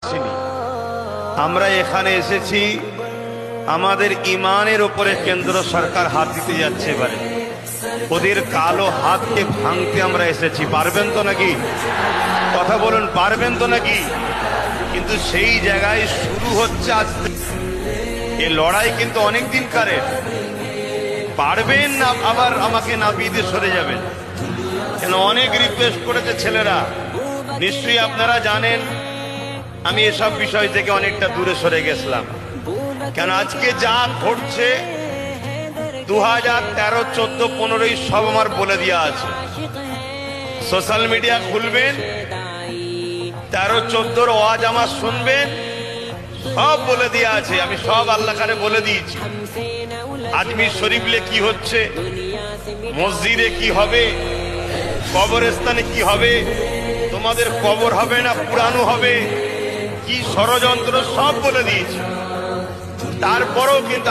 আসেনি। আমরা এখানে এসেছি আমাদের ইমানের উপরে কেন্দ্র সরকার হাত দিতে যাচ্ছে এবারে। ওদের কালো হাতকে ভাঙতে আমরা এসেছি। পারবেন তো নাকি? কথা বলুন, পারবেন তো নাকি? কিন্তু সেই জায়গায় শুরু হচ্ছে আজ। এই লড়াই কিন্তু অনেক দিন কারের। পারবেন না আবার আমাকে নাপিয়ে দিয়ে সরে যাবেন কেন? অনেক রিকোয়েস্ট করেছে ছেলেরা, নিশ্চয়ই আপনারা জানেন। আমি এসব বিষয় থেকে অনেকটা দূরে সরে গেছিলাম। কেন আজকে যা ঘটছে 2013, 14, 15 সব আমার বলে দেওয়া আছে। সোশ্যাল মিডিয়া খুলবেন, 13, 14 ওয়াজ আমার শুনবেন, সব বলে দেওয়া আছে। আমি সব আল্লাহ কারে বলে দিয়েছি। আজমির শরীফলে কি হচ্ছে, মসজিদে কি হবে, কবরস্থানে কি হবে, তোমাদের কবর হবে না পুরানো হবে, কি ষড়যন্ত্র সব বলে দিয়েছি। তারপরেও কিন্তু